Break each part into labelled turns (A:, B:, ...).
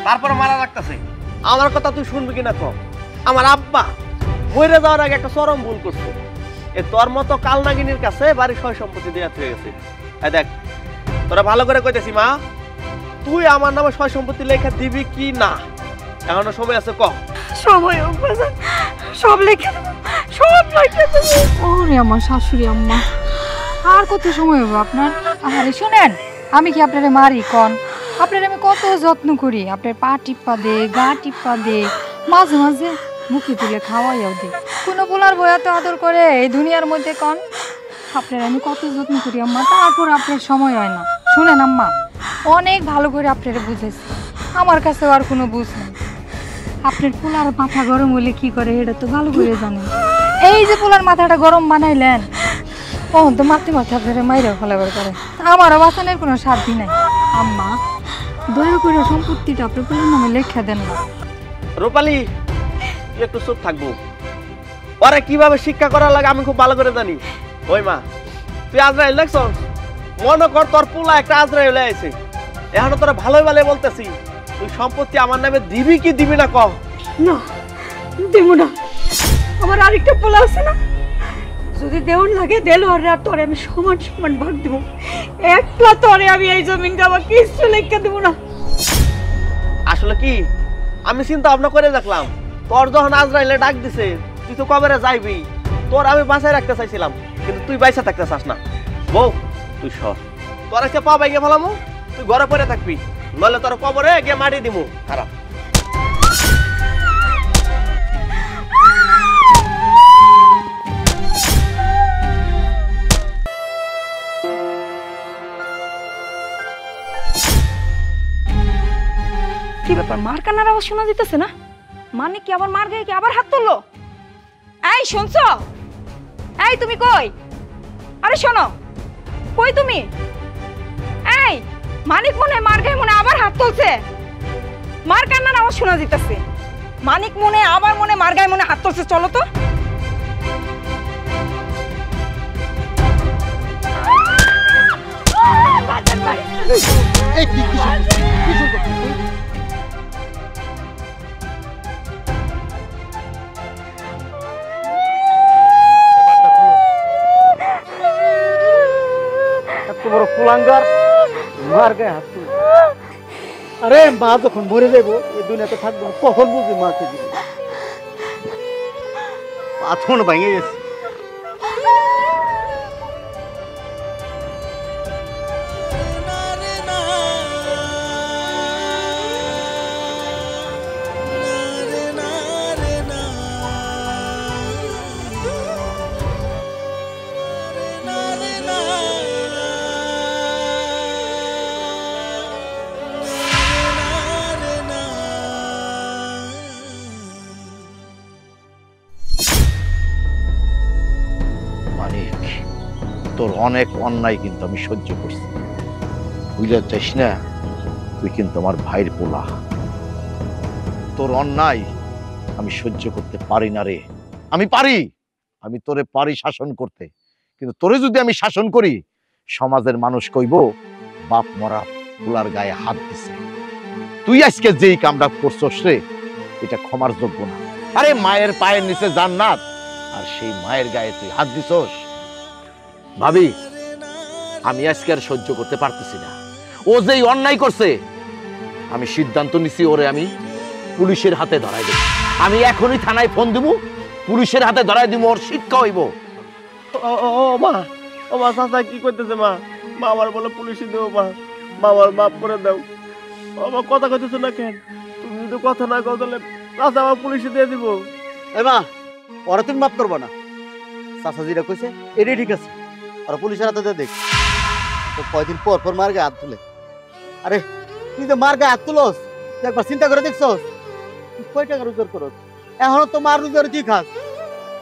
A: তারপর মারা লাগতেছে। আমার কথা তুই শুনবি কিনা কম। আমার আব্বা মরে যাওয়ার আগে একটা চরম ভুল করছে। এ তোর মতো কালনাগিনীর কাছে বাড়ির সয় সম্পত্তি দেওয়া হয়ে গেছে। দেখ তোরা ভালো করে কইতেছি মা, তুই আমার নামে সয় সম্পত্তি লেখা দিবি কি না? এখনো সময় আছে, ক।
B: সময় সব লিখে দেবো, সব লিখে দেবো। ওরে আমার শাশুড়ি আম্মা, আর কত সময় হবে আপনার? আরে শুনেন, আমি কি আপনারে মারি কন? আপনার আমি কত যত্ন করি, আপনার পা টিপ্পা দে, গা টিপ্পা দে, মাঝে মাঝে মুখে তুলে খাওয়াইও দিই। কোনো পোলার বয়া তো আদর করে এই দুনিয়ার মধ্যে কন? আপনার আমি কত যত্ন করি আম্মা, তারপর আপনার সময় হয় না। শুনেন আম্মা, অনেক ভালো করে আপনারা বুঝেছি, আমার কাছেও আর কোনো বুঝ নেই। আপনার পোলার মাথা গরম হলে কি করে এটা তো ভালো করে জানেন। এই যে পোলার মাথাটা গরম বানাইলেন, তখন তো মাথে মাথে আপনারা মাইরা ফেলাবার করে, আমারও বাঁচানোর কোনো সাধ্যই নাই। আম্মা দয়া করে সম্পত্তিটা আপনার পোলার নামে লেখা দেন না।
A: রূপালী, তুই একটু চুপ থাকবো। ওরে কিভাবে শিক্ষা করা লাগে আমি খুব ভালো করে জানি। ওই মা, তুই আজরাইল দেখছ? মনে কর তোর পোলা একটা আজরাইল আছে। এখনো তোরা ভালোই ভালো বলতেছি, তুই সম্পত্তি আমার নামে দিবি কি দিবি না কহ?
B: না দেব না, আমার আরেকটা পোলা আছে না, যদি দেওয়ার লাগে দেলো, আর তোরে আমি সমান সমান ভাগ দেব। একলা তোরে আমি এই জমিনটা আমার কিছু লেখা দেবো না।
A: আসলে কি আমি চিন্তা ভাবনা করে দেখলাম, তোর যখন আজরাইলে ডাক দিছে তুই তো কবরে যাইবি, তোর আমি বাঁচাই রাখতে চাইছিলাম, কিন্তু তুই বাইসা থাকতে চাস না। বউ তুই সর, তোর আজকে পা বাইকে ফেলামু, তুই ঘরে পড়ে থাকবি, নইলে তোর কবরে গিয়ে মাটি দিমু। খারাপ
B: কি ব্যাপার, মার কান্নার আওয়াজ শোনা যেতেছে না? মানে কি আবার মার গায়ে কি আবার হাত তুললো? এই শুনছো? এই তুমি কই? আরে শোনো, কই তুমি? এই মানিক মনে মার গায়ে মনে আবার হাত তুলছে। মার কান্নার আওয়াজ শোনা যেতেছে। মানিক মনে আবার মনে মার গায়ে মনে হাত তুলছে। চলো তো।
C: বড় কুলাঙ্গার মার গায়ে হাত তুলে। আরে মা যখন মরে যাবো এই দুনিয়াতে থাকবো, কখন বুঝবি মাকে দিবি? পাথর ভেঙে গেছে।
D: তোর অনেক অন্যায় কিন্তু আমি সহ্য করছি, বুঝতে চাইস না? তুই কিন্তু আমার ভাইয়ের পোলা, তোর অন্যায় আমি সহ্য করতে পারি না রে। আমি পারি, আমি তোরে পারি শাসন করতে, কিন্তু তোরে যদি আমি শাসন করি সমাজের মানুষ কইব বাপ মরা পোলার গায়ে হাত দিছে। তুই আজকে যেই কামটা করছস রে, এটা ক্ষমার যোগ্য না। আরে মায়ের পায়ের নিচে জান্নাত, আর সেই মায়ের গায়ে তুই হাত দিছস। ভাবি, আমি আজকে আর সহ্য করতে পারতেছি না। ও যেই অন্যায় করছে, আমি সিদ্ধান্ত নিছি ওরে আমি পুলিশের হাতে ধরাই দেব। আমি এখনই থানায় ফোন দিব, পুলিশের হাতে ধরাই দিব, ওর শিক্ষা হইব।
A: ও মা, ও মা, চাচা কি করতেছে? মা মা আমার বলে পুলিশে দেবো। মা মা আমার মাফ করে দাও। আমার কথা কইতেছে না কেন? তুমি যদি কথা না কও তাহলে চাচা আমার পুলিশে দিয়ে দিব।
C: এ মা, ওরা তুমি মাফ করবো না। চাচা যেটা কইছে এটাই ঠিক আছে, ওরা পুলিশের হাতে দিয়ে দেখ। তো কয়দিন পর পর মার গায়ে হাত তুলে। আরে তুই তো মার গায়ে হাত তুলস, একবার চিন্তা করে দেখছস তুই কয় টাকা রোজগার করস? এখনো তো মার রোজগার তুই খাস,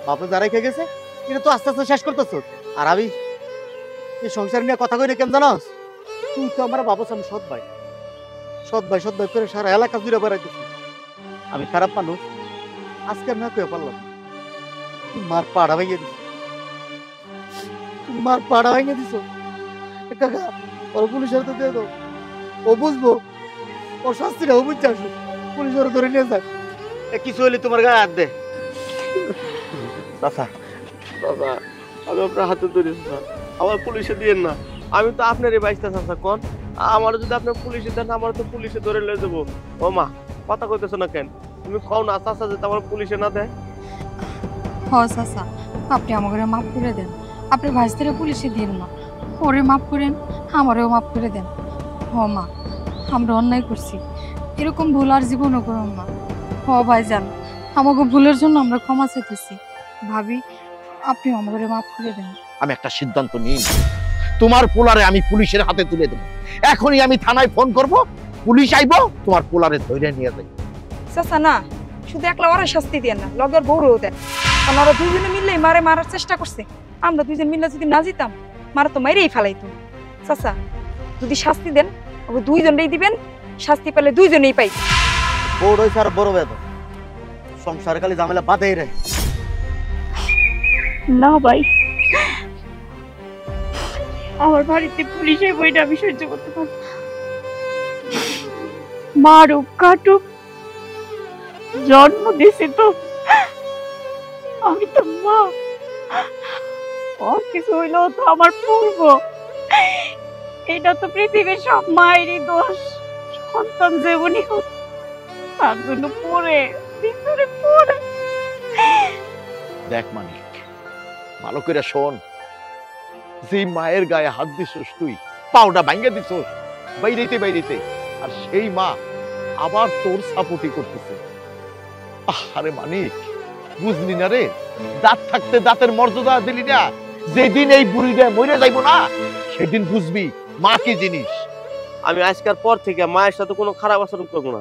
C: বাপে যারাই খেয়ে গেছে কিন্তু তো আস্তে আস্তে শেষ করতেছ। আর আমি এই সংসার নিয়ে কথা কই না কেন জানস? তুই তো আমার বাবা, আমি সৎ ভাই, সৎ ভাই সৎ ভাই করে সারা এলাকা জুড়ে বেড়াইতেছি। আমি খারাপ মানুষ, আজকে না কয়ে পারলাম। মার পাড়া ভেঙে দিস, মার পাড়া ভেঙে দিস। কাকা ওর পুলিশের তো দিয়ে দাও, ও বুঝবো ওর শাস্তিটা ও বুঝছে আসুক, পুলিশ ওরা ধরে নিয়ে যাক। কিছু হলে তোমার গায়ে হাত দে।
A: চাচা চাচা আমি আপনার হাতে ধরে চাচা, আমার পুলিশে দিয়েন না। আমি তো আপনারই বাইসটা চাচা, কোন আমার যদি আপনার পুলিশে দেন আমার তো পুলিশে ধরে লয়ে যাবো। ও মা কথা কইতেছো না কেন? তুমি কও না চাচা যদি আমার পুলিশে না দেয়।
B: হ চাচা, আপনি আমাকে মাফ করে দেন। আপনি ভাইস্তারে পুলিশে দিন না, ওরে মাফ করেন, আমারেও মাফ করে দেন। হ মা, আমরা অন্যায় করছি, এরকম ভুল আর জীবনও করুন না। হ ভাইজান, আমাকে ভুলের জন্য আমরা ক্ষমা চাইতেছি। ভাবি, আপনি আমাকে মাফ করে দেন।
D: আমি একটা সিদ্ধান্ত নিই, তোমার পোলারে আমি পুলিশের হাতে তুলে দেবো। এখনই আমি থানায় ফোন করব, পুলিশ আইবো, তোমার পোলারে ধরে নিয়ে যাই।
E: চাচা না, শুধু একলা ওরা শাস্তি দেন না, লগের বউরও দেন। কারণ ওরা দুইজনে মিললেই মারে মারার চেষ্টা করছে। আমরা দুইজন মিললে যদি না জিতাম, মারা তো মাইরেই ফেলাইতো। চাচা যদি শাস্তি দেন, ওকে দুইজনেই দিবেন, শাস্তি পেলে দুইজনেই পাই।
C: বড় হয়েছে আর বড় বেদ, সংসার খালি ঝামেলা বাঁধেই রে।
F: না ভাই, আমার বাড়িতে পুলিশের বইটা আমি সহ্য করতে পারবো না। মারুক কাটুক, জন্ম দিয়েছে তো, আমি তো মা, কিছু হইলেও তো আমার পূর্ব। এটা তো পৃথিবীর সব মায়েরই দোষ। সন্তান যেমনই হোক, তার জন্য পড়ে ভিতরে পড়ে।
D: দেখ মানিক, ভালো করে শোন, যে মায়ের গায়ে হাত দিছস তুই, পাউডা ভাঙ্গে দিছস বাইরেতে বাইরেতে, আর সেই মা আবার তোর সাপোর্টই করতেছে। আরে মানিক, বুঝলি না রে, দাঁত থাকতে দাঁতের মর্যাদা দিলি না। যেদিন এই বুড়িটা মরে যাইব না, সেদিন বুঝবি মা কি জিনিস।
A: আমি আজকের পর থেকে মায়ের সাথে কোনো খারাপ আচরণ করবো না।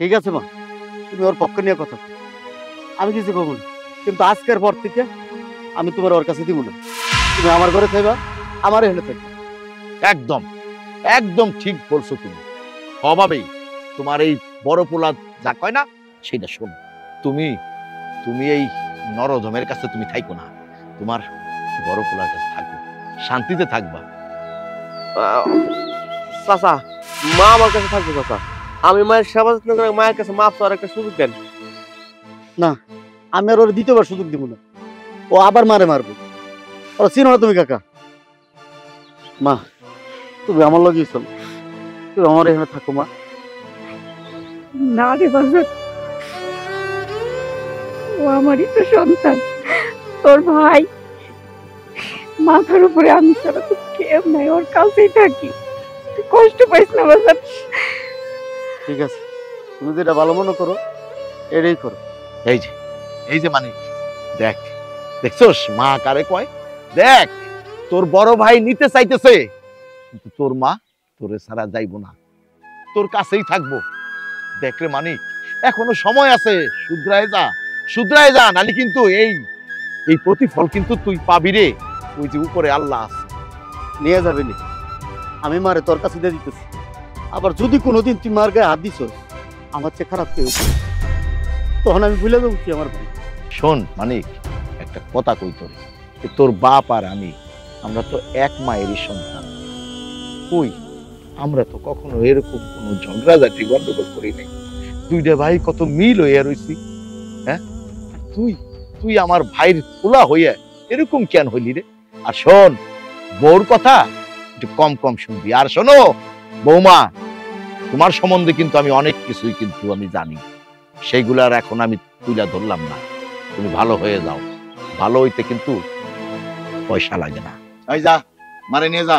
C: ঠিক আছে মা, তুমি ওর পক্ষ নিয়ে কথা, আমি কিছু করবো না। কিন্তু আজকের পর থেকে আমি তোমার ওর কাছে দিব না। তুমি আমার ঘরে থাকবা, আমার এখানে থাকবা।
D: একদম একদম ঠিক বলছো তুমি। হবেই, তোমার এই বড় পোলা যা কয় না সেটা শোনো। তুমি তুমি এই নরধমের কাছে তুমি থাকো না, তোমার বড় পোলার কাছে থাকো, শান্তিতে থাকবা।
A: চাচা মা আমার কাছে থাকবে চাচা, আমি মায়ের সেবা যত্ন করে মায়ের কাছে মাফ চাওয়ার একটা সুযোগ দেন।
C: না, আমি আর ওর দ্বিতীয়বার সুযোগ দিব না। ও আবার মারে মারবো। ওরা চিনো না তুমি কাকা। মা, তুমি আমার লগেই চলো, তুমি আমার এখানে থাকো মা।
F: না রে বাজার, ও আমারই তো সন্তান, তোর ভাই। মাথার উপরে আমি ছাড়া তো কেউ নাই, ওর কাছেই থাকি। তুই কষ্ট পাইস না বাজার।
C: ঠিক আছে, তুমি যেটা ভালো মনে করো এটাই করো।
D: এই যে মানিক, দেখ, দেখছোস মা কারে কয়? দেখ, তোর বড় ভাই নিতে চাইতেছে, কিন্তু তোর মা তোরে ছাড়া যাইব না, তোর কাছেই থাকবো। দেখ রে মানিক, এখনো সময় আছে, শুধরায় যা, নালি কিন্তু এই প্রতিফল কিন্তু তুই পাবি রে। ওই যে উপরে আল্লাহ আছে,
C: নিয়ে যাবে নি। আমি মারে তোর কাছে দিয়ে দিতেছি। আবার যদি কোনোদিন তুই মার গায়ে হাত দিছ, আমার চেয়ে খারাপ কেউ, তখন আমি ভুলে যাবো কি আমার ভাই।
D: শোন মানিক, একটা কথা কই তোর, তোর বাপ আর আমি, আমরা তো এক মায়েরই সন্তান। কই, আমরা তো কখনো এরকম কোনো ঝগড়াঝাটি গন্ডগোল করি নাই। দুইটা ভাই কত মিল হইয়া রইছি। হ্যাঁ, তুই আমার ভাইয়ের পোলা হইয়া এরকম কেন হইলি রে? আর শোন, বউর কথা একটু কম কম শুনবি। আর শোনো বৌমা, তোমার সম্বন্ধে কিন্তু আমি অনেক কিছুই কিন্তু আমি জানি, সেইগুলার এখন আমি তুলে ধরলাম না। তুমি ভালো হয়ে যাও, ভালো হইতে কিন্তু পয়সা লাগে না। এই যা, মারে নিয়ে যা।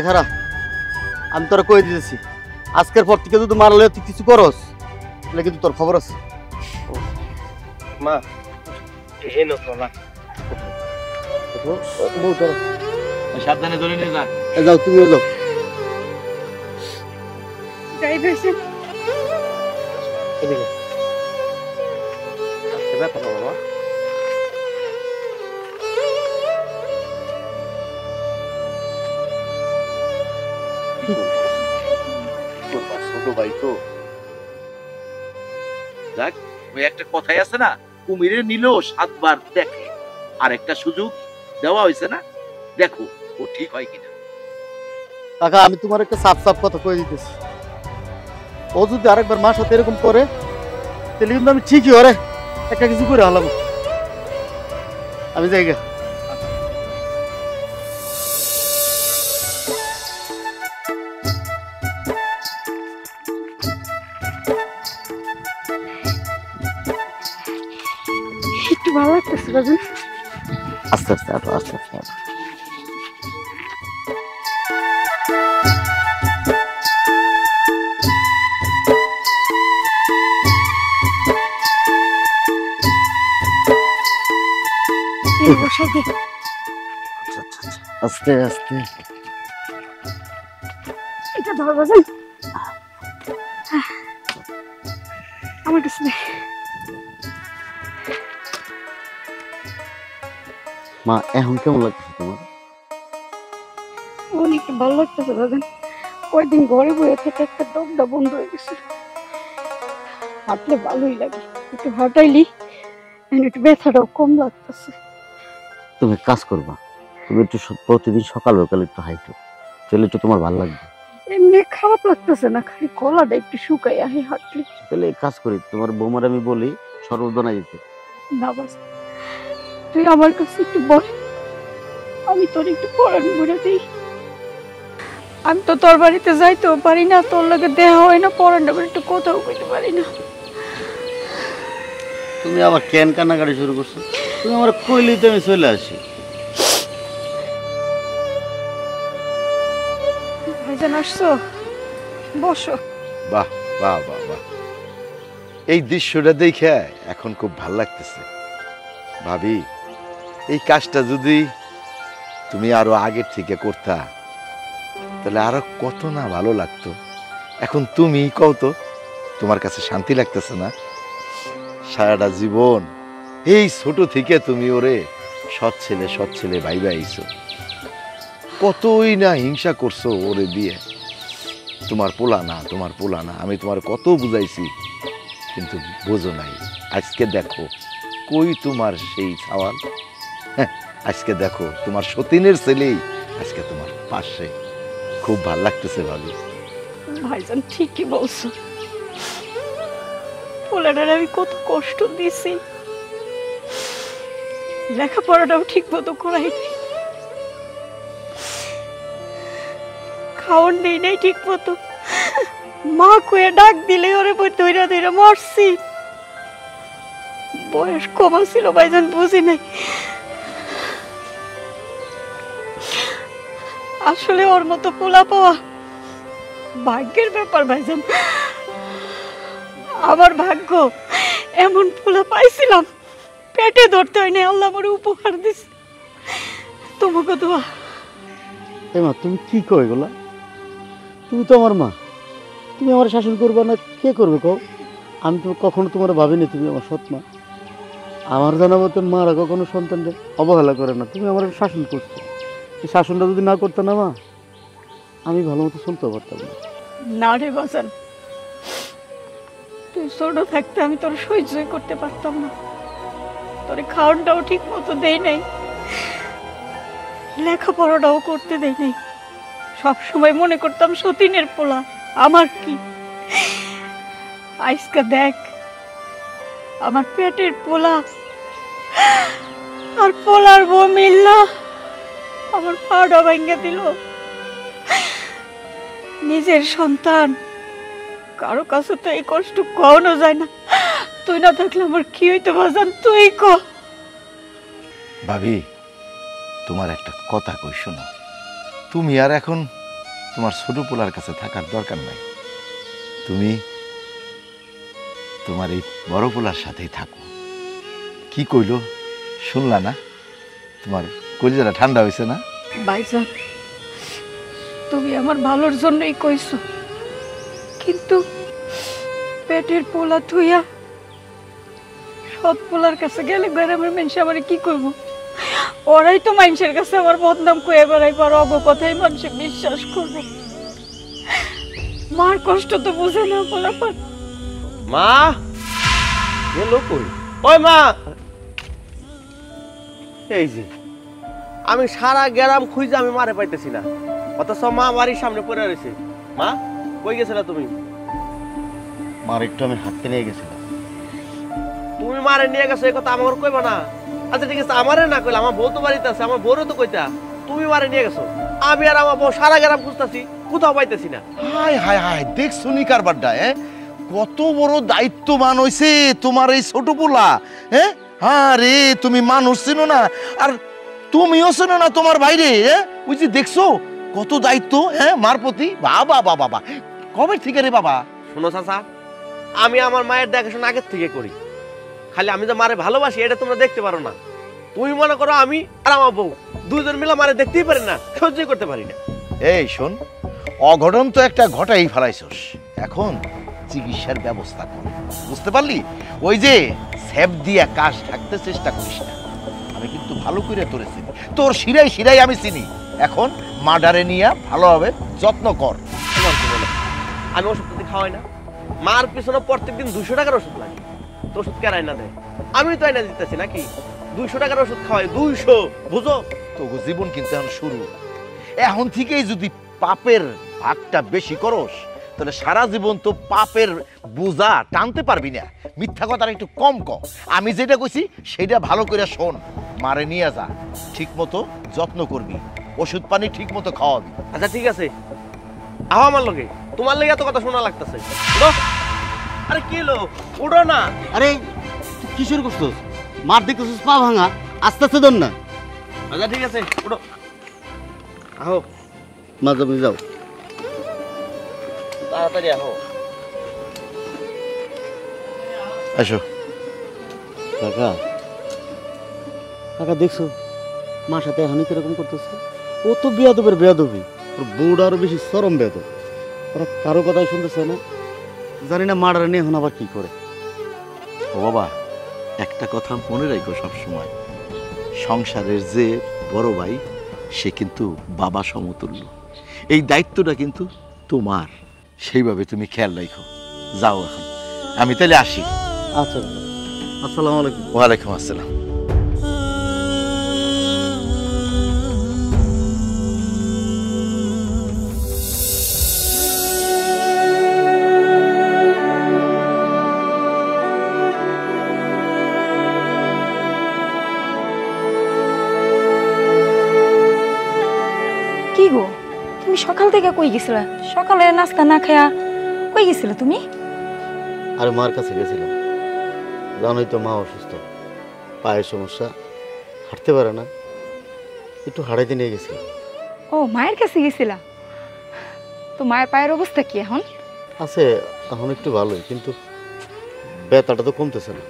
C: খারাপ, আমি তোরা কই দিতেছি, আজকের পর থেকে যদি মারলে তুই কিছু করস, তাহলে কিন্তু তোর খবর আছে।
A: মা এই নো তো না,
D: সাবধানে ধরে নিয়ে যা।
C: যাও, তুমিও যাও।
F: যাই বেশি
A: এদিকে আচ্ছা ব্যথা পাবো বাবা। ছোট ভাই তো,
D: দেখ, ওই একটা কথাই আছে না, কুমিরে নিলেও 7 বার দেখে। আর একটা সুযোগ দেওয়া হয়েছে না, দেখো ও ঠিক হয় কিনা।
C: কাকা আমি তোমার একটা সাফ সাফ কথা কয়ে দিতেছি, ও যদি আরেকবার মার সাথে এরকম করে তাহলে কিন্তু আমি ঠিকই ওরে একটা কিছু করে হলাম। আমি যাই গে।
F: একটু ভালো লাগতেছে বাজান।
C: আস্তে আস্তে আরো আস্তে আস্তে আরো।
F: বসাই দে।
C: আচ্ছা আচ্ছা আচ্ছা আস্তে আস্তে।
F: এটা ধর বাজান, আমার কাছে দে।
C: মা এখন কেমন লাগছে তোমার?
F: অনেক ভালো লাগতেছে বাজান। কয়েকদিন ঘরে বয়ে থেকে একটা দমটা বন্ধ হয়ে গেছে, হাঁটলে ভালোই লাগে, একটু হাঁটাইলি একটু ব্যথাটাও কম লাগতেছে।
C: তুমি কাজ করবা, তুমি একটু প্রতিদিন সকাল বিকাল একটু হাইটো, তাহলে একটু তোমার ভালো লাগবে।
F: এমনি খারাপ লাগতেছে না, খালি গলাটা একটু শুকাই আহে হাঁটলে।
C: তাহলে এক কাজ করি, তোমার বৌমার আমি বলি শরবত বানাই দিতে।
F: না বাস, তুই আমার কাছে একটু বল, আমি তোর একটু পড়ান বলে দিই। আমি তো তোর বাড়িতে যাইতেও পারি না, তোর লাগে দেওয়া হয় না, পড়ানটা একটু কোথাও কইতে পারি না।
C: তুমি আবার কেন কান্নাকাটি শুরু করছো? তুমি আমার কইলেই তো আমি চলে আসি।
F: ভাইজান আসছো, বসো।
D: বাহ বাহ বাহ বাহ, এই দৃশ্যটা দেখে এখন খুব ভাল লাগতেছে। ভাবি, এই কাজটা যদি তুমি আরো আগের থেকে করতা তাহলে আরো কত না ভালো লাগতো। এখন তুমি কও তো, তোমার কাছে শান্তি লাগতেছে না? সারাটা জীবন এই ছোট থেকে তুমি ওরে সৎ ছেলে ভাইবা আইছো, কতই না হিংসা করছো ওরে দিয়ে। তোমার পোলা না, আমি তোমার কত বুঝাইছি কিন্তু বোঝো নাই। আজকে দেখো কই তোমার সেই সওয়াল, আজকে দেখো তোমার সতীনের ছেলেই আজকে তোমার পাশে। খুব ভালো লাগতেছে ভাবি।
F: ভাইজান ঠিকই বলছো, পোলাটার আমি কত কষ্ট দিছি, লেখাপড়াটাও ঠিক মতো করাই নাই, খাওয়ান নেই নাই ঠিক মতো, মা কয়ে ডাক দিলে ওরে ধৈরা ধৈরা মরছি। বয়স কমা ছিল ভাইজান, বুঝি নাই। আসলে ওর মতো পোলা পাওয়া ভাগ্যের ব্যাপার ভাইজান। আমার ভাগ্য এমন পোলা পাইছিলাম, পেটে ধরতে হয় না, আল্লাহ আমার উপহার দিস। তোমাকে দোয়া।
C: মা তুমি কি কো এগুলা? তুমি তো আমার মা, তুমি আমার শাসন করবে না কে করবে কও? আমি তো কখনো তোমার ভাবিনি তুমি আমার সৎ মা। আমার জানা মতন মারা কখনো সন্তানদের অবহেলা করে না, তুমি আমার শাসন করছো। এই শাসনটা যদি না করতে না মা, আমি ভালো মতো চলতে পারতাম না।
F: না রে বাজান, তুই ছোট থাকতে আমি তোর সহ্যই করতে পারতাম না, তোর খাওয়ানটাও ঠিক মতো দেই নাই, লেখাপড়াটাও করতে দেই নাই। সবসময় মনে করতাম সতীনের পোলা, আমার কি। আজকে দেখ, আমার পেটের পোলা আর পোলার বউ মিল্লা আমার পাটা ভেঙে দিল। নিজের সন্তান, কারো কাছে তো এই কষ্ট কখনো যায় না। তুই না থাকলে আমার কি হইতো বাজান, তুই ক।
D: ভাবি, তোমার একটা কথা কই শোনো, তুমি আর এখন তোমার ছোট পোলার কাছে থাকার দরকার নাই। তুমি তোমার এই বড় পোলার সাথেই থাকো। কি কইলো শুনলা না? তোমার কলিজাটা ঠান্ডা হয়েছে না?
F: ভাইজান, তুমি আমার ভালোর জন্যই কইছো, কিন্তু পেটের পোলা থুইয়া সৎ পোলার কাছে গেলে গ্রামের মানুষ আমার কি কইব? ওরাই তো মানুষের কাছে আমার বদনাম কয়ে বেড়াইব, আর অগ কথাই মানুষ বিশ্বাস করবে। মার কষ্ট তো বুঝে না পোলাপান।
A: মা গেল কই? ওই মা, এই যে আমি সারা গ্রাম খুঁজে আমি মারে পাইতেছি না। অথচ মা বাড়ির সামনে পড়ে রয়েছে। মা কই গেছিলা তুমি?
C: মার একটু আমি হাতকে নিয়ে গেছিলাম।
A: তুমি মারে নিয়ে গেছো এই কথা আমার কইবা না। আচ্ছা ঠিক আছে, আমারে না কইলা, আমার বউ তো বাড়িতে আছে, আমার বউরে তো কইতা। তুমি মারে নিয়ে গেছো, আমি আর আমার বউ সারা গ্রাম খুঁজতাছি, কোথাও পাইতেছি না।
D: হায় হায় হায়, দেখছো নি কারবারটা? কত বড় দায়িত্ববান হইছে তোমার এই ছোট পোলা। হ্যাঁ রে, তুমি মানুষ চিনো না, আর তুমিও চিনো না তোমার বাইরে। ওই যে দেখছো কত দায়িত্ব মার প্রতি। বাবা বাবা বাবা, কবে থেকে রে বাবা?
A: শোনো চাচা, আমি আমার মায়ের দেখাশোনা আগের থেকে করি। খালি আমি যে মারে ভালোবাসি এটা তোমরা দেখতে পারো না। তুমি মনে করো আমি আর আমার বউ দুজন মিলে মারে দেখতেই পারি না, সহ্যই করতে পারি না।
D: এই শোন, অঘটন তো একটা ঘটাই ফেলাইছস, এখন চিকিৎসার ব্যবস্থা কর, বুঝতে পারলি? ওই যে স্যাপ দিয়া কাশ ঢাকতে চেষ্টা করিস না। আমি কিন্তু ভালো করে তোরে চিনি, তোর শিরাই শিরাই আমি চিনি। এখন মার্ডারে নিয়ে ভালোভাবে যত্ন কর।
A: তোমার কি বলো, আমি ওষুধ যদি খাওয়াই না? মার পিছনে প্রত্যেকদিন 200 টাকার ওষুধ লাগে, তো ওষুধ কেরাই না দেয়? আমি তো আইনা দিতেছি নাকি? 200 টাকার ওষুধ খাওয়াই, 200, বুঝো?
D: তো জীবন কিন্তু এখন শুরু। এখন থেকেই যদি পাপের ভাগটা বেশি করস, তাহলে সারা জীবন তো পাপের বোঝা টানতে পারবি না। মিথ্যা কথাটা একটু কম কর। আমি যেটা কইছি সেটা ভালো করে শোন। মারে নিয়ে যা, ঠিক মতো যত্ন করবি, ওষুধ পানি ঠিক মতো খাওয়াবি।
A: আচ্ছা ঠিক আছে, আহ আমার লগে, তোমার লেগে এত কথা শোনা লাগতেছে। আরে কি লো, উঠো না।
C: আরে তুই কিশোর করছিস? মার দেখতেছিস পা ভাঙা, আস্তে আস্তে ধর না।
A: আচ্ছা ঠিক আছে, উঠো, আহো
C: মা তুমি যাও।
A: তাড়াতাড়ি আহো।
D: আসো।
C: কাকা, কাকা দেখছো মার সাথে এখনই কিরকম করতেছে? ও তো বেয়াদবের বেয়াদবি, ওর বউটা আরো বেশি চরম বেয়াদব। ওরা কারো কথাই শুনতেছে না, জানি না মার নিয়ে এখন আবার কি করে।
D: ও বাবা, একটা কথা মনে রাখো সবসময়, সংসারের যে বড় ভাই সে কিন্তু বাবা সমতুল্য। এই দায়িত্বটা কিন্তু তোমার, সেইভাবে তুমি খেয়াল রাখো। যাও এখন, আমি তাহলে আসি।
C: আচ্ছা, আসসালামু আলাইকুম।
D: ওয়ালাইকুম আসসালাম।
E: কি গো, তুমি সকাল থেকে কই গেছিলা? সকালে নাস্তা না খায়া কই গেছিলা তুমি?
C: আরে মার কাছে গেছিলাম, জানোই তো মা অসুস্থ, পায়ের সমস্যা, হাঁটতে পারে না, একটু হারাইতে নিয়ে গেছিলাম।
E: ও, মায়ের কাছে গেছিলা? তো মায়ের পায়ের অবস্থা কি এখন?
C: আছে এখন একটু ভালোই, কিন্তু ব্যথাটা তো কমতেছে না।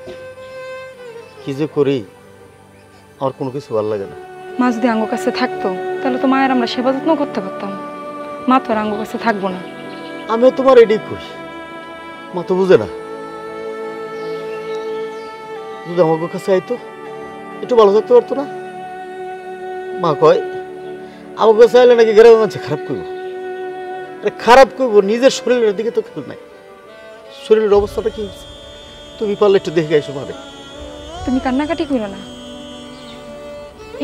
C: কি যে করি, আমার কোনো কিছু ভালো লাগে না।
E: মা যদি আঙ্গু কাছে থাকতো তাহলে তো মায়ের আমরা সেবা যত্ন করতে পারতাম। মা তো আর আঙ্গু কাছে থাকবো না।
C: আমিও তোমার এটাই কই, মা তো বুঝে না। যদি আমার কাছে আইতো একটু ভালো থাকতে পারতো না। মা কয় আমার কাছে আইলে নাকি গ্রামের মানুষ খারাপ করবো। আরে খারাপ করবো, নিজের শরীরের দিকে তো খেয়াল নাই। শরীরের অবস্থাটা কি হয়েছে তুমি পারলে একটু দেখে এসো মারে।
E: তুমি কান্নাকাটি করো না,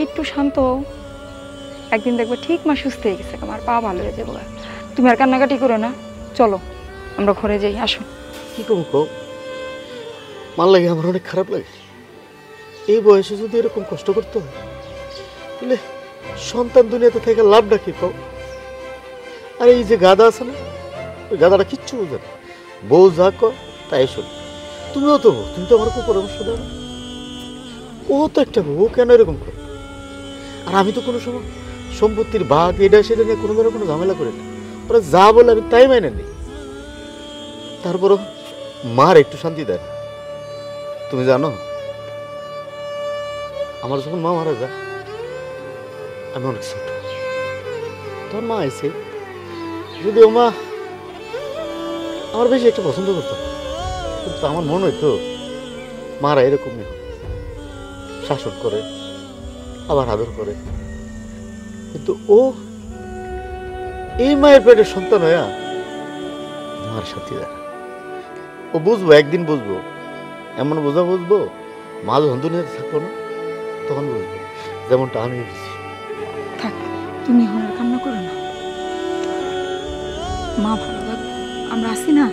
E: একটু শান্ত হও। একদিন দেখবো ঠিক মা সুস্থ হয়ে গেছে, আমার পা ভালো হয়ে যাবো। তুমি আর কান্নাকাটি করো না, চলো আমরা ঘরে যাই। আসো।
C: কি করবো কও? মার লাগে আমার অনেক খারাপ লাগে। এই বয়সে যদি এরকম কষ্ট করতে হয় তাহলে সন্তান দুনিয়াতে থেকে লাভটা কি কও? আর এই যে গাদা আছে না, ওই গাদাটা কিচ্ছু বুঝে না। বউ যা কয় তাই শোন। তুমিও তো বউ, তুমি তো আমার খুব পরামর্শ দাও না। ও তো একটা বউ, কেন এরকম করে? আর আমি তো কোনো সময় সম্পত্তির ভাগ এটা সেটা নিয়ে কোনো ধরনের কোনো ঝামেলা করি না। ওরা যা বলে আমি তাই মাইনে নিই। তারপরও মার একটু শান্তি দেয় না। তুমি জানো, আমার যখন মা মারা যায় আমি অনেক ছোট, তখন মা আইসে। যদিও মা আমার বেশি একটা পছন্দ করতো না, কিন্তু আমার মনে হইতো মারা এরকমই হয়, শাসন করে আবার আদর করে। কিন্তু ও এই মায়ের পেটের সন্তান হইয়া মার সাথে দেয়। ও বুঝবো, একদিন বুঝবো, এমন বোঝা বুঝবো, মা যখন দুনিয়াতে থাকবো না তখন বুঝবো, যেমনটা আমি বুঝছি।
E: থাক, তুমি এখন আর কান্না করো না। মা ভালো থাকবো, আমরা আসি না,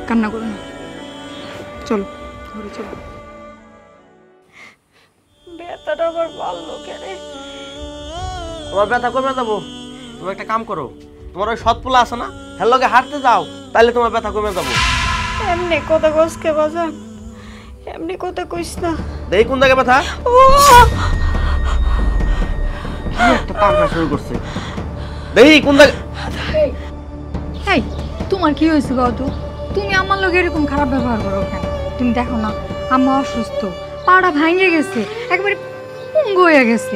E: কান্না করো না, চলো ঘরে চলো।
F: ব্যথাটা আবার বাড়লো কেন?
A: তোমার ব্যথা কমে যাবো। তুমি একটা কাম করো, তোমার ওই সৎ পোলা আছে না, হ্যাঁ লগে হাঁটতে যাও, তাহলে তোমার ব্যথা কমে যাবো।
F: এমনি কথা কসকে বাজান, এমনি কথা কইস না।
A: দেখি কোন জায়গায় ব্যথা।
F: ও
A: কি একটা তামড়া শুরু করছে, দেখি কোন জায়গায়।
B: এই তোমার কি হয়েছে কত? তুমি আমার লোক এরকম খারাপ ব্যবহার করো কেন? তুমি দেখো না আম্মা অসুস্থ, পাড়া ভাঙে গেছে, একেবারে পুঙ্গ হয়ে গেছে,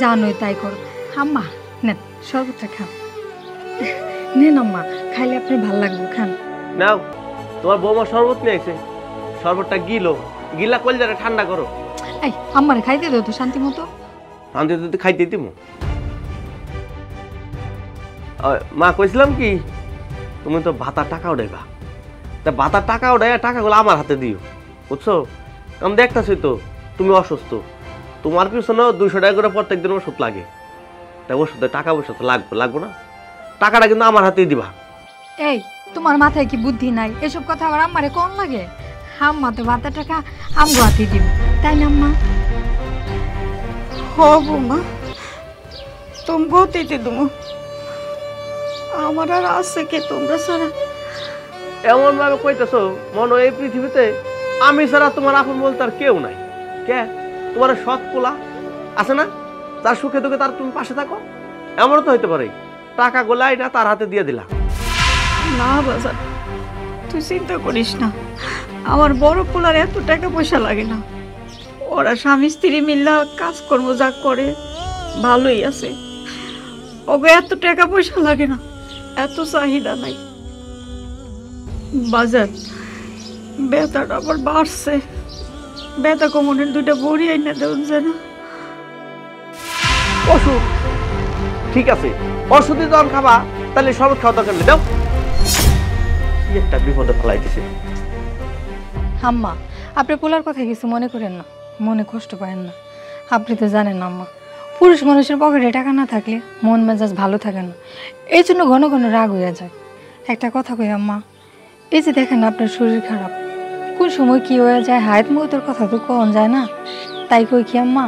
B: জানোই তাই করো। আম্মা নেন শরবতটা খান, নেন আম্মা, খাইলে আপনার ভাল লাগবে, খান।
A: নাও, তোমার বৌমা শরবত নিয়ে এসে, শরবতটা গিলা কলজারে ঠান্ডা করো।
B: এই আম্মারে খাইতে দাও তো শান্তি মতো।
A: শান্তি যদি খাইতে দিব। মা কইছিলাম কি, তুমি তো ভাতার টাকা উঠাইবা, তা ভাতার টাকা উঠাই টাকাগুলো আমার হাতে দিও, বুঝছো? আমি দেখতেছি তো তুমি অসুস্থ, তোমার পিছনে 200 টাকা করে প্রত্যেক দিন ওষুধ লাগে, তাই ওষুধে টাকা পয়সা তো লাগবো না, টাকাটা কিন্তু আমার হাতেই দিবা।
B: এই তোমার মাথায় কি বুদ্ধি নাই? এসব কথা আবার আম্মারে কোন লাগে? আম্মা তো ভাতা টাকা আমগো হাতে দিব, তাই না আম্মা?
F: হ বৌমা, তুমি গতিতে তুমি, আমার আর আছে কে তোমরা ছাড়া?
A: এমন ভাবে কইতেছো মনে হয় এই পৃথিবীতে আমি ছাড়া তোমার আপন বলতে আর কেউ নাই। কে তোমার সৎ পোলা আছে না, তার সুখে দুঃখে তার তুমি পাশে থাকো? এমনও তো হইতে পারে টাকা গোলাই না তার হাতে দিয়ে দিলা।
F: না বাজার, তুই চিন্তা করিস না, আমার বড় পোলার এত টাকা পয়সা লাগে না, ওরা স্বামী স্ত্রী মিল্লা কাজকর্ম যা করে ভালোই আছে, ওকে এত টাকা পয়সা লাগে না, এত চাহিদা নাই। বাজার ব্যথাটা আবার বাড়ছে, ব্যথা কমনের 2টা বড়ি আইনা দেন যায় না।
A: ওষুধ ঠিক আছে, ওষুধে যখন খাবা তাহলে শরবত খাওয়া দরকার নেই, দাও। কি একটা বিপদে ফেলাইতেছে।
B: আম্মা আপনি পোলার কথা কিছু মনে করেন না, মনে কষ্ট পায়েন না। আপনি তো জানেন আম্মা, পুরুষ মানুষের পকেটে টাকা না থাকলে মন মেজাজ ভালো থাকে না, এই জন্য ঘন ঘন রাগ হয়ে যায়। একটা কথা কই আম্মা, এই যে দেখেন আপনার শরীর খারাপ, কোন সময় কি হয়ে যায় হায়াত মৌতের কথা তো কন যায় না। তাই কই কি আম্মা,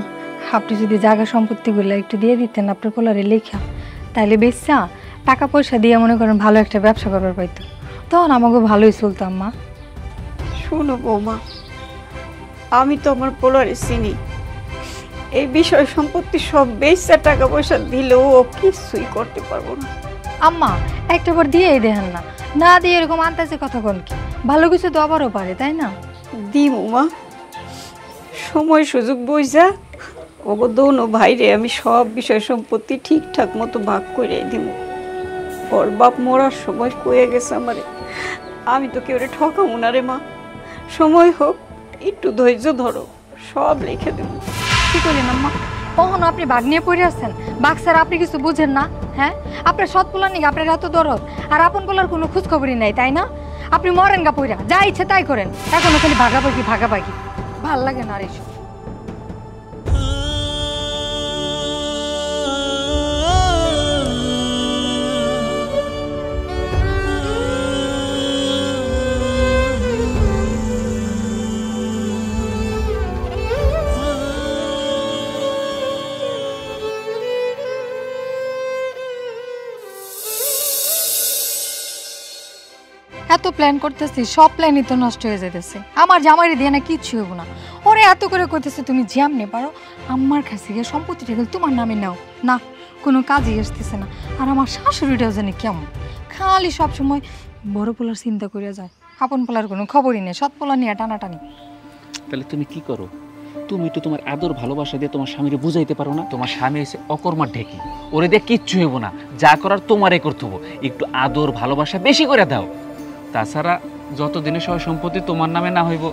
B: আপনি যদি জায়গা সম্পত্তিগুলো একটু দিয়ে দিতেন আপনার পোলারে লেখা, তাইলে বেচা টাকা পয়সা দিয়ে মনে করেন ভালো একটা ব্যবসা করবার পাইতো, তখন আমাকে ভালোই চলতো আম্মা।
F: শোনো বৌমা, আমি তো আমার পোলারে চিনি, এই বিষয় সম্পত্তি সব বেচা টাকা পয়সা দিলেও ও কিছুই করতে পারবো না।
B: আম্মা একটা বার দিয়েই দেখেন না, না দিয়ে এরকম আন্দাজে কথা কোন কি, ভালো কিছু তো আবারও পারে, তাই না?
F: দিমু মা, সময় সুযোগ বুঝা ওগো দোনো ভাইরে আমি সব বিষয় সম্পত্তি ঠিকঠাক মতো ভাগ করে দিব। ওর বাপ মরার সময় কয়ে গেছে আমারে, আমি তো কেউ ঠকাবো না রে মা, সময় হোক একটু ধৈর্য ধরো, সব লিখে দেব।
B: কি করলেন আম্মা? কখনো আপনি বাঘ নিয়ে পড়ে আসছেন? বাঘ স্যার আপনি কিছু বুঝেন না? হ্যাঁ, আপনার সৎ পোলার নিয়ে আপনার এত দরদ, আর আপন পোলার কোনো খোঁজ খবরই নাই, তাই না? আপনি মরেন গা পইরা, যা ইচ্ছে তাই করেন, এখনো খালি ভাগাভাগি ভাল লাগে না আর এসব। এত প্ল্যান করতেছি, সব প্ল্যানই তো নষ্ট হয়ে যেতেছে। আমার জামাইরে দিয়ে না কিচ্ছু হবো না। ওরে এত করে কইতেছে তুমি যেমনে পারো আমার কাছে গিয়ে সম্পত্তিটা গেলে তোমার নামে নাও, না কোনো কাজই আসতেছে না। আর আমার শাশুড়িটাও জানি কেমন, খালি সবসময় বড় পোলার চিন্তা করে যায়, আপন পোলার কোনো খবরই নেই, সৎ পোলা নিয়ে টানাটানি।
G: তাহলে তুমি কি করো? তুমি তো তোমার আদর ভালোবাসা দিয়ে তোমার স্বামীরে বুঝাইতে পারো না? তোমার স্বামী হয়েছে অকর্মার ঢেকি, ওরে দিয়ে কিচ্ছু হইব না, যা করার তোমারে করতে হবো। একটু আদর ভালোবাসা বেশি করে দাও। তাছাড়া যতদিনের সব সম্পত্তি তোমার নামে না হইব,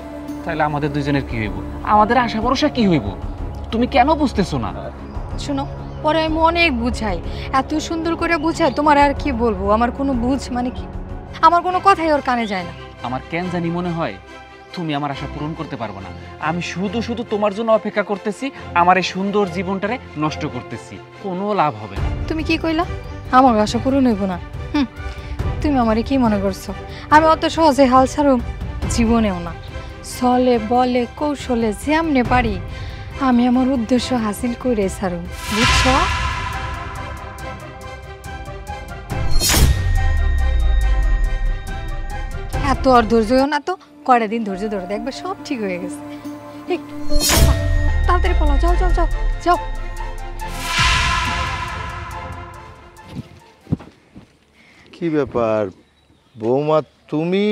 G: তাহলে আমাদের দুজনের কি হইব? আমাদের আশা ভরসা কি হইব? তুমি কেন বুঝতেছো না?
B: শোনো, পরে আমি অনেক বুঝাই, এত সুন্দর করে বুঝাই, তোমার আর কি বলবো, আমার কোনো বুঝ মানে কি, আমার কোনো কথাই ওর কানে যায় না।
G: আমার কেন জানি মনে হয় তুমি আমার আশা পূরণ করতে পারবে না। আমি শুধু শুধু তোমার জন্য অপেক্ষা করতেছি, আমার এই সুন্দর জীবনটারে নষ্ট করতেছি, কোনো লাভ হবে না।
B: তুমি কি কইলা? আমার আশা পূরণ হইব না? তুমি আমারে কি মনে করছো আমি অত সহজে হাল ছাড়ুম? জীবনেও না। ছলে বলে কৌশলে যেমনে পারি আমি আমার উদ্দেশ্য হাসিল করে ছাড়ুম, বুঝছো? এত আর ধৈর্য না তো, কয়টা দিন ধৈর্য ধরে দেখবে সব ঠিক হয়ে গেছে। তাড়াতাড়ি পালাও, যাও যাও যাও যাও।
D: কি ব্যাপার বৌমা, তুমি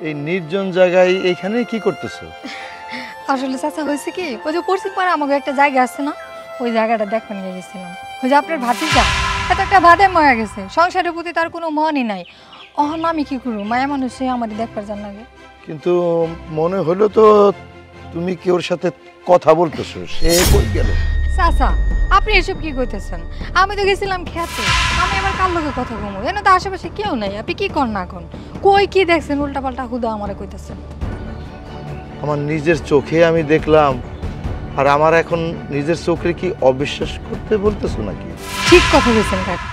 D: এই নির্জন জায়গায় এখানে কি করতেছো?
B: আসলে চাচা হয়েছে কি, ওই যে পশ্চিম পাড়া আমাকে একটা জায়গা আছে না, ওই জায়গাটা দেখতে নিয়ে গেছিলাম। ওই যে আপনার ভাতিজা এত একটা ভাদে ময়া গেছে, সংসারের প্রতি তার কোনো মনই নাই। অহন আমি কি করবো, মায়া মানুষে আমাদের দেখবার জান লাগে।
D: কিন্তু মনে হলো তো তুমি কি ওর সাথে কথা বলতেছো, সে কই গেল?
B: চাচা আপনি এসব কি কইতেছেন? আমি তো গেছিলাম খেতে, আমি আবার কার লোকে কথা কমো, এনে তো আশেপাশে কেউ নাই। আপনি কি কর না কন, কই কি দেখছেন উল্টা পাল্টা হুদা আমারে কইতেছেন?
D: আমার নিজের চোখে আমি দেখলাম, আর আমার এখন নিজের চোখে কি অবিশ্বাস করতে বলতেছো নাকি?
B: ঠিক কথা বলছেন কাকা।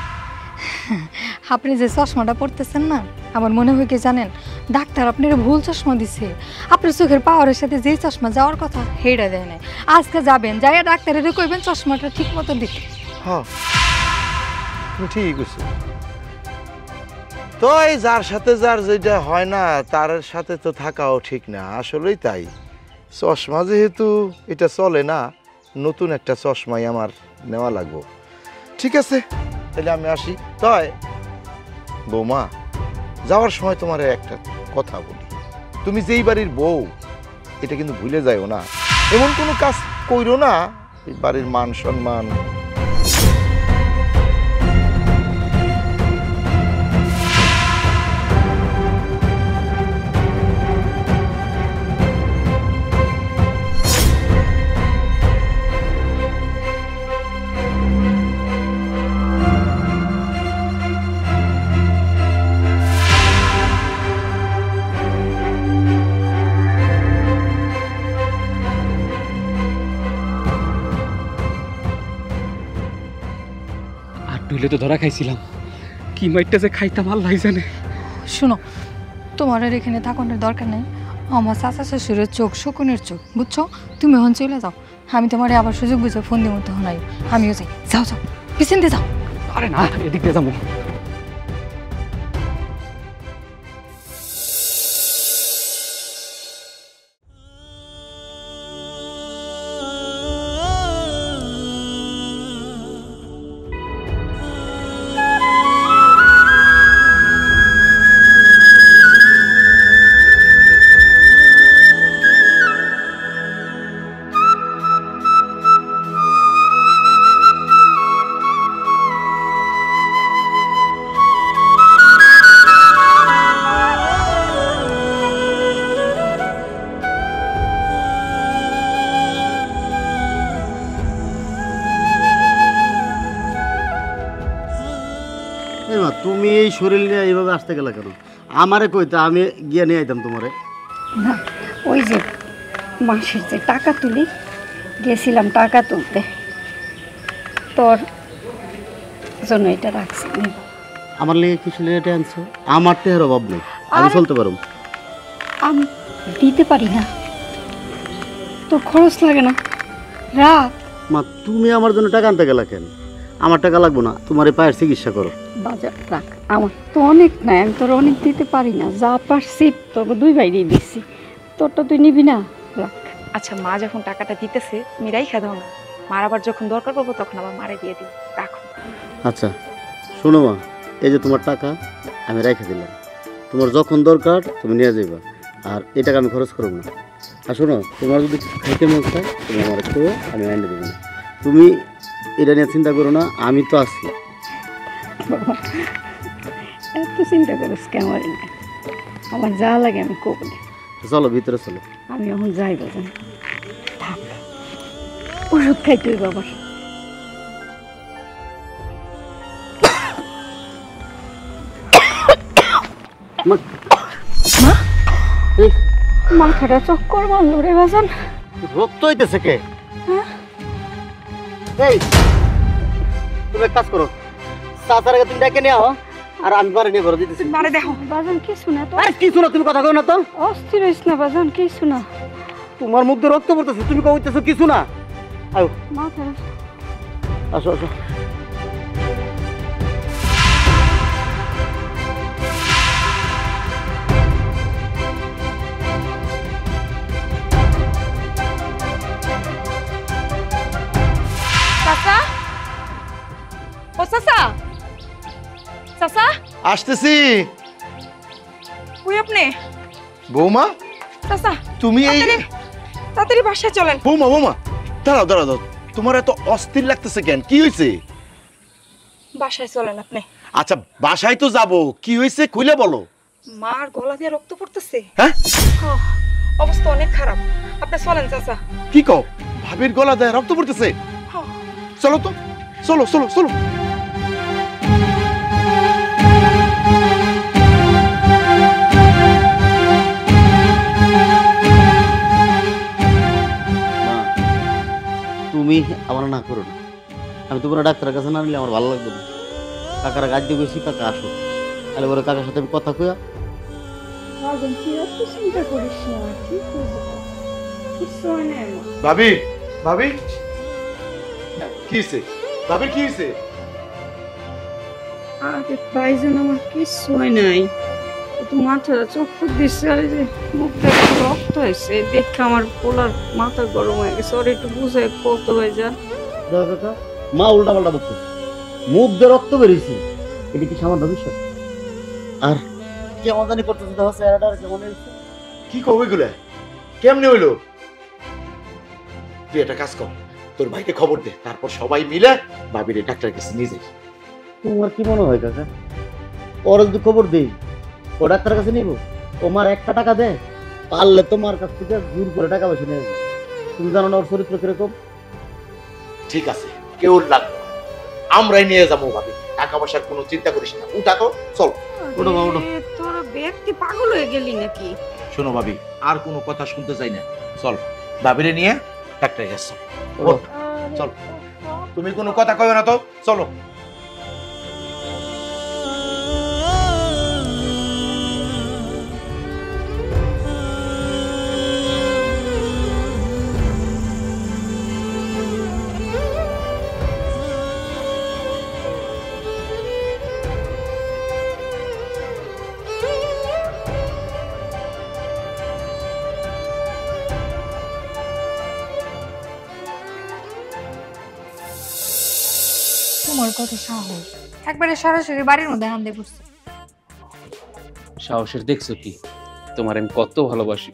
B: আপনি যে চশমাটা পড়তেছেন না, আমার মনে হয় কি জানেন, ডাক্তার আপনার ভুল চশমা দিছে। আপনার চোখের পাওয়ারের সাথে যে চশমা যাওয়ার কথা হেডা দেয় নাই। আজকে যাবেন, যাইয়া ডাক্তারের কইবেন চশমাটা ঠিক মতো দিতে।
D: হ্যাঁ তুমি ঠিকই কইছো। তো এই যার সাথে যার যেটা হয় না তার সাথে তো থাকাও ঠিক না, আসলেই তাই। চশমা যেহেতু এটা চলে না, নতুন একটা চশমাই আমার নেওয়া লাগবে। ঠিক আছে তাহলে আমি আসি। তাই বৌমা, যাওয়ার সময় তোমার একটা কথা বলি, তুমি যেই বাড়ির বউ এটা কিন্তু ভুলে যাইও না। এমন কোনো কাজ কইরো না এই বাড়ির মান সম্মান।
G: নইলে তো ধরা খাইছিলাম, কি মাইটটা যে খাইতাম আল্লাহ জানে।
B: শুনো, তোমার আর এখানে থাকানোর দরকার নেই। আমার চাচা শ্বশুরের চোখ শকুনের চোখ, বুঝছো? তুমি এখন চলে যাও, আমি তোমার আবার সুযোগ বুঝে ফোন দিব তো নাই। আমিও যাই, যাও যাও পিছন দিয়ে যাও।
G: আরে না, এদিক দিয়ে যাবো।
C: তুমি এই শরীর নিয়ে এইভাবে আসতে গেলে কেন? আমারে কইতে আমি গিয়ে নিয়ে আইতাম তোমারে।
F: না, ওই যে মাসের যে টাকা তুলি গেছিলাম টাকা তুলতে, তোর জন্য এটা রাখছি।
C: আমার লেগে কিছু লেগে আনছো? আমার টেহার অভাব নেই, আমি চলতে পারো।
F: আমি দিতে পারি না, তোর খরচ লাগে না, রাখ।
C: মা তুমি আমার জন্য টাকা আনতে গেলা কেন? আমার টাকা লাগবো না, তোমার এই পায়ের চিকিৎসা করো।
F: বাজার রাখ, আমার তো অনেক নাই, আমি তোর অনেক দিতে পারি না। যা পারছি তোর দুই বাইরেই দিচ্ছি, তোরটা তুই নিবি না, রাখ।
E: আচ্ছা, মা যখন টাকাটা দিতেছে তুমি রাইখা দাও না, মার আবার যখন দরকার পড়বো তখন আবার মারে দিয়ে দিই, রাখো।
C: আচ্ছা শোনো মা, এই যে তোমার টাকা আমি রেখে দিলাম, তোমার যখন দরকার তুমি নিয়ে যাইবা, আর এই টাকা আমি খরচ করবো না। আর শোনো, তোমার যদি খাইতে মন চায় তুমি আমার একটু, আমি এনে দেবো না। তুমি এটা নিয়ে চিন্তা করো না, আমি তো আছি।
F: বাবা এত চিন্তা করিস কেমন? আমার যা লাগে আমি করবো।
C: চলো ভিতরে চলো।
F: আমি এখন যাই বাজান, থাক, ওষুধ খাইতে হইব আবার। মাথাটা চক্কর মারল রে বাজান।
C: রক্ত হইতেছে কে? এই তুমি এক কাজ করো, চাচার আগে তুমি ডেকে নিয়ে আও, আর আমি বাড়ি নিয়ে ঘরে দিতেছি।
E: মারে দেখো
F: বাজান কিছু না তো,
C: কিছু না, তুমি কথা কও না তো।
F: অস্থির হইস না বাজান, কিছু না।
C: তোমার মুখ দিয়ে রক্ত পড়তেছে, তুমি কইতেছো কিছু না। আয়ো,
F: মাথা
C: আসো আসো।
E: চাচা, ও চাচা, চাচা
D: আসতেছি।
E: কই আপনি?
D: বৌমা
E: চাচা
D: তুমি এই
E: তাড়াতাড়ি বাসায় চলেন।
D: বৌমা বৌমা দাঁড়াও দাঁড়াও দাঁড়াও, তোমার এত অস্থির লাগতেছে কেন? কি হয়েছে?
E: বাসায় চলেন আপনি।
D: আচ্ছা বাসায় তো যাবো, কি হয়েছে খুলে বলো।
E: মার গলা দিয়ে রক্ত পড়তেছে।
D: হ্যাঁ
E: অবস্থা অনেক খারাপ, আপনি চলেন চাচা।
D: কি কও? ভাবির গলা দেয় রক্ত পড়তেছে? চলো তো, চলো চলো চলো।
C: তুমি আমার না করো না, আমি তোমার ডাক্তারের কাছে না নিলে আমার ভালো লাগবে না। কাকারা গাছ দিয়ে গেছি, কাকা আসো, তাহলে বলে কাকার সাথে আমি কথা কইয়া।
F: বাজান তুই এত চিন্তা করিস না, কি করবো, কিছু হয় না আমার।
D: ভাবি ভাবি কি হয়েছে? ভাবির কি হয়েছে?
F: আরে ভাইজান আমার কিছু হয় নাই, তো মাথাটা চক্কর দিচ্ছে, আর এই যে মুখটা একটু রক্ত হয়েছে, দেখে আমার পোলার মাথা গরম হয়ে গেছে। ওর একটু বুঝে কত ভাইজান।
C: দেখো কাকা, মা উল্টা পাল্টা বকতেছে, মুখ দিয়ে রক্ত বেরিয়েছে, এটা কি সামান্য বিষয়? আর কেমন জানি করতেছে, দেখো চেহারাটা কেমন হয়েছে।
D: কি কবে গুলা কেমনে হইলো? তুই একটা কাজ কর, তোর ভাইকে খবর দে, তারপর সবাই মিলে ভাবির ডাক্তারের কাছে নিয়ে যাই।
C: তোমার কি মনে হয় কাকা, ওর যদি খবর দেই ও ডাক্তারের কাছে নিব? তোমার একটা টাকা দেয়, পারলে তোমার কাছ থেকে জোর করে টাকা পয়সা নিয়ে যাবে। তুমি জানো না ওর চরিত্র কিরকম।
D: ঠিক আছে, কেউ লাগবে না, আমরাই নিয়ে যাবো ভাবি, টাকা পয়সার কোনো চিন্তা করিস না। উঠা তো, চল।
C: ওঠো মা, ওঠো।
F: আরে, তোরা ব্যক্তি পাগল হয়ে গেলি নাকি?
D: শোনো ভাবি, আর কোনো কথা শুনতে চাই না, চল ভাবিরে নিয়ে ডাক্তারের কাছে চল। ওঠ, চল। তুমি কোনো কথা কইও না তো, চলো।
B: তোমার কত সাহস, একবারে সরাসরি বাড়ির মধ্যে হামলে পড়ছে।
G: সাহসের দেখছো কি? তোমার আমি কত ভালোবাসি,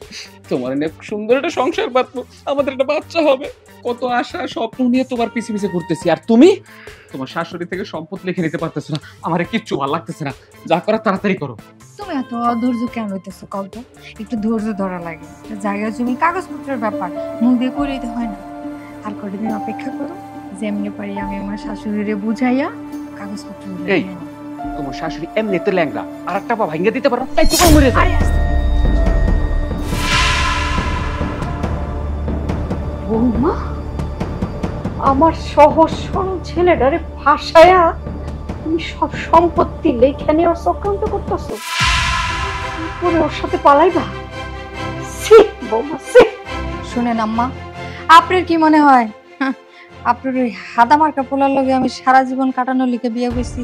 G: তোমার নিয়ে সুন্দর একটা সংসার বাঁধবো, আমাদের একটা বাচ্চা হবে, কত আশা স্বপ্ন নিয়ে তোমার পিছে পিছে ঘুরতেছি, আর তুমি তোমার শাশুড়ি থেকে সম্পদ লিখে নিতে পারতেছো না। আমার কিচ্ছু ভালো লাগতেছে না, যা করার তাড়াতাড়ি করো।
B: তুমি এত অধৈর্য কেন হইতেছো কত? একটু ধৈর্য ধরা লাগে, জায়গা জমি কাগজপত্রের ব্যাপার, মুখ দিয়ে করে দিতে হয় না। আর কটা দিন অপেক্ষা করো, যেমনি পারি আমি আমার শাশুড়িরে বুঝাইয়া কাগজপত্র
G: এই, তোমার শাশুড়ি এমনিতে ল্যাংড়া, আর একটা পা ভাঙিয়ে দিতে পারো, তাই তো মরে যায়।
F: বৌমা, আমার সহজ সরল ছেলেটারে ফাঁসায়া তুমি সব সম্পত্তি লেখা নেওয়ার চক্রান্ত করতেছো, পরে ওর সাথে পালাইবা? ছি বৌমা, ছি।
B: শুনেন আম্মা, আপনার কি মনে হয় আপনার ওই হাদা মার্কা পোলার লগে আমি সারা জীবন কাটানোর লিখে বিয়ে করছি?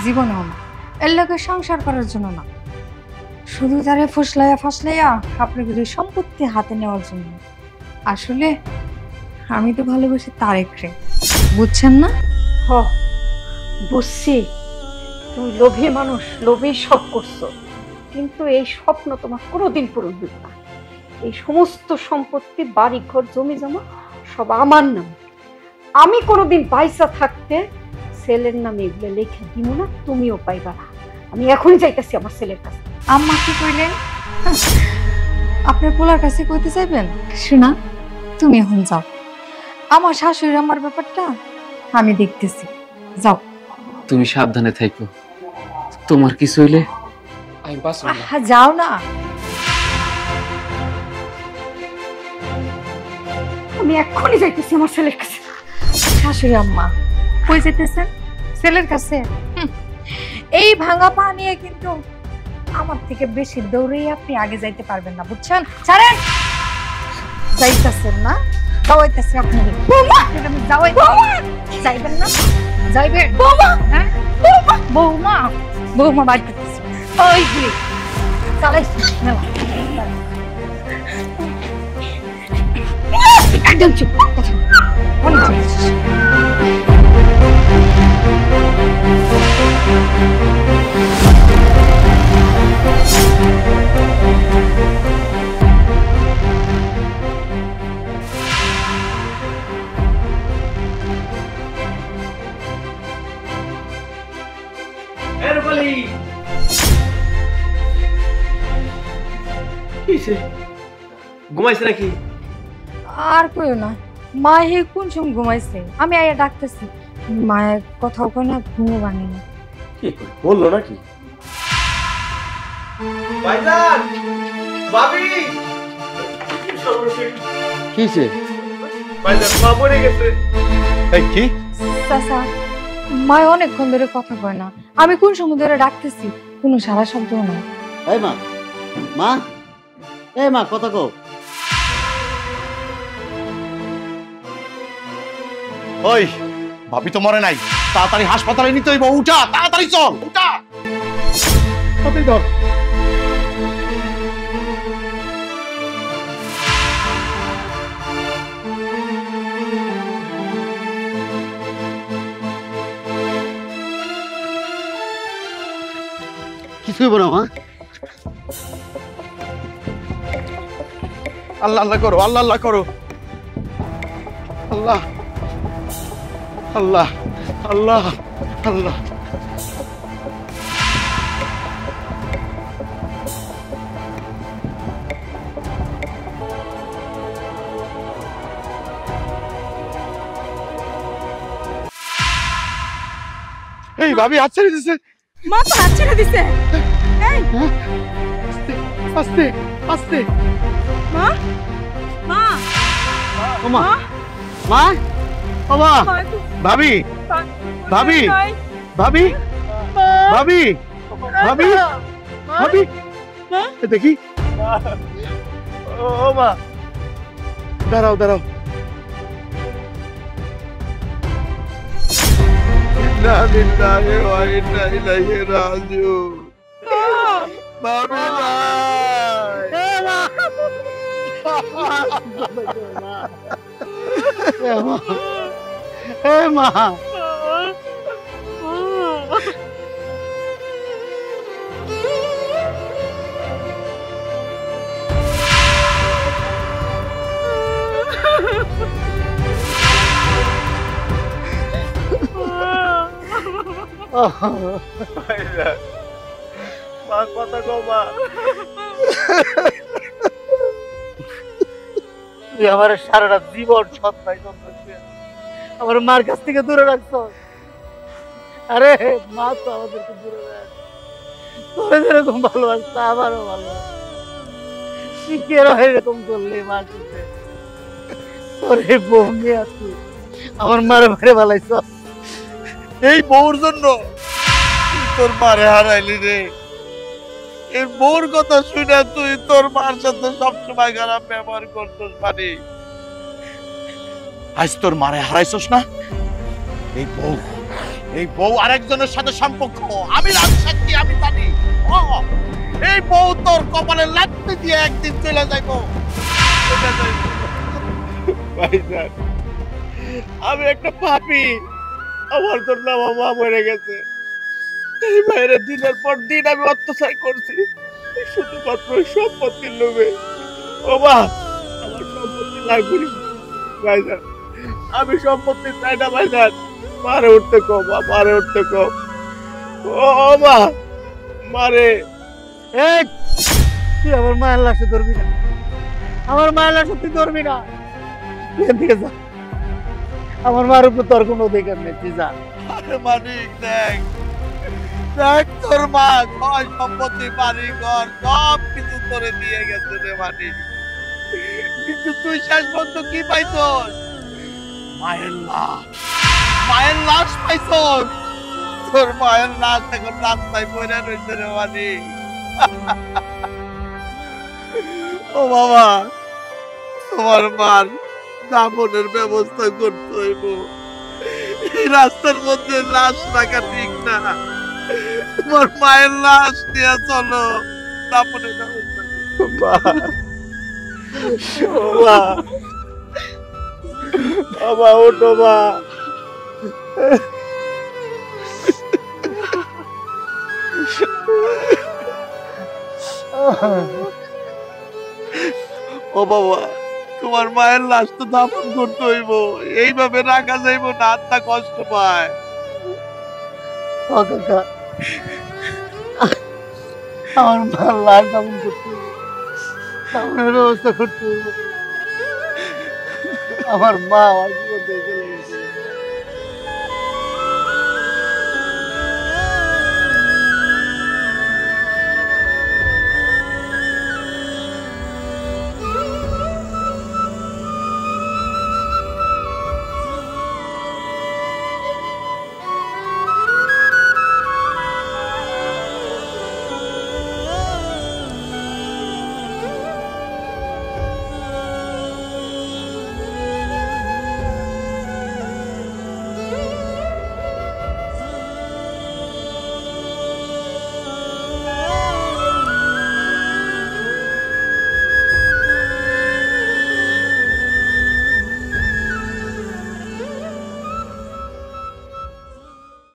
B: জীবনেও না, এর লগে সংসার করার জন্য না, শুধু তারে ফুসলাইয়া ফাসলাইয়া আপনার সম্পত্তি হাতে নেওয়ার জন্য। আসলে আমি তো ভালোবাসি তারেক রে, বুঝছেন না?
F: হ, বুঝছি, তুমি লোভী মানুষ, লোভী সব করছো, কিন্তু এই স্বপ্ন তোমার কোনোদিন পূরণ হবে না। এই সমস্ত সম্পত্তি, বাড়ি ঘর, জমি জমা সব আমার নাম। আমি কোনোদিন পয়সা থাকতে ছেলের নামে এগুলো লেখা দিব না, তুমিও পাইবা না। আমি এখনই যাইতেছি আমার ছেলের কাছে।
B: আম্মা কি কইলেন? আপনার পোলার কাছে কইতে চাইবেন? শোনা, তুমি এখন যাও, আমার শাশুড়ি আমার ব্যাপারটা আমি দেখতেছি, যাও।
G: তুমি সাবধানে থাকো, তোমার কিছু হইলে আমি বাঁচব না।
B: আহা, যাও না।
F: আমি এখনই যাইতেছি আমার ছেলের কাছে।
B: শাশুড়ি আম্মা কই যেতেছেন? ছেলের কাছে? এই ভাঙা পা নিয়ে কিন্তু আমার থেকে বেশি দৌড়েই আপনি আগে যাইতে পারবেন না, বুঝছেন? ছাড়েন। যাইতেছেন না? যাওয়াইতেছি আপনি। যাইবেন না? যাইবেন? হ্যাঁ বৌমা, বৌমা বাড়ি করতেছি। ওই যে চালাইছি একদম চুপ, কথা অনেক চালাইছিস।
A: ঘুমাইছে নাকি?
B: আর কইও না, মা হে কোন সময় ঘুমাইছে, আমি আয়া ডাকতেছি, মায়ের কথাও কই না, ঘুমও ভাঙে না।
A: কি বললো নাকি? ভাইজান, ভাবি,
C: কিছে
A: ভাইজান মা পড়ে গেছে।
C: এই কি
B: চাচা, মা অনেকক্ষণ ধরে কথা কয় না, আমি কোন সময় ধরে ডাকতেছি, কোনো সারা শব্দ না।
C: এই মা, মা, এই মা কথা কও।
D: ওই ভাবি তো মরে নাই, তাড়াতাড়ি হাসপাতালে নিতে হইব। উঠা, তাড়াতাড়ি চল, উঠা।
C: তাড়াতাড়ি ধর। কিছুই বলো মা।
D: আল্লাহ আল্লাহ করো, আল্লাহ আল্লাহ করো। আল্লাহ আল্লাহ আল্লাহ আল্লাহ। এই ভাবি হাত ছেড়ে দিছে।
E: মা তো হাত ছেড়ে দিছে। এই
D: আস্তে আস্তে।
E: মা, মা,
C: ও মা, মা, ও মা, ভাবি, ভাবি, ভাবি, ভাবি, ভাবি, ভাবি, দেখি।
A: ও মা,
D: দাঁড়াও দাঁড়াও। ইন্না লিল্লাহি ওয়া ইন্না ইলাইহি রাজিউন। ভাবি
C: এ মা,
A: মা কথা কও মা।
C: তুই আমার সারাটা জীবন সৎ ভাই আমার মার কাছ থেকে দূরে রাখছ। আরে মা তো আমাদেরকে দূরে রাখ, তোরে যেরকম ভালোবাসত আমারও ভালোবাসত। তুই কেন এরকম করলি মার কাছে? তোর এই বউ নিয়ে তুই আমার মারে মারে ভালাইছ।
D: এই বউর জন্য তুই তোর মারে হারাইলি রে। এই বউর কথা শুনে তুই তোর মার সাথে সবসময় খারাপ ব্যবহার করছিস। মানে আজ তোর মারে হারাইছস না? এই বউ আরেকজনের সাথে সম্পর্ক। আমি রাজসাক্ষী, আমি জানি। এই বউ তোর কপালে লাগতে দিয়ে একদিন চলে যাইব। ভাইজান, আমি একটা পাপী। আমার জন্য আমার মা মরে গেছে। এই বাইরে দিনের পর দিন আমি অত্যাচার করছি শুধুমাত্র সম্পত্তির লোভে। ও মা, আমার সম্পত্তি লাগবে না ভাইজান। আমি সম্পত্তি চাই না ভাইজান। মারে উঠতে কম, মারে উঠতে কম। ও মা, মারে।
C: এই তুই আমার মায়ের লাশে ধরবি না, আমার মায়ের লাশে তুই ধরবি না। এখান থেকে যা, আমার মার উপর তোর কোনো অধিকার নেই, তুই যা।
D: আরে মানিক, দেখ দেখ, তোর মা সয় সম্পত্তি, বাড়ি ঘর সব কিছু করে দিয়ে গেছে রে মানিক। কিন্তু তুই শেষ পর্যন্ত কি পাইছস? মায়ের লাশ, মায়ের লাশ পাইছস।
A: তোর মায়ের লাশ এখন রাস্তায় পড়ে রয়েছে রে মানি। ও বাবা, তোমার মার দাফনের ব্যবস্থা করতে হইব। এই রাস্তার মধ্যে লাশ রাখা ঠিক না। তোমার মায়ের লাশ নিয়ে চলো, দাফনের ব্যবস্থা বাবা ওঠো মা। ও বাবা, তোমার মায়ের লাশ তো দাফন করতে হইব, এইভাবে রাখা যাইব না, আত্মা কষ্ট পায়।
C: কাকা, আমার মার লাশ দাফন করতে হবে, দাফনের ব্যবস্থা করতে হবে। আমার মা আমার জীবন দিয়ে চলে গেছে।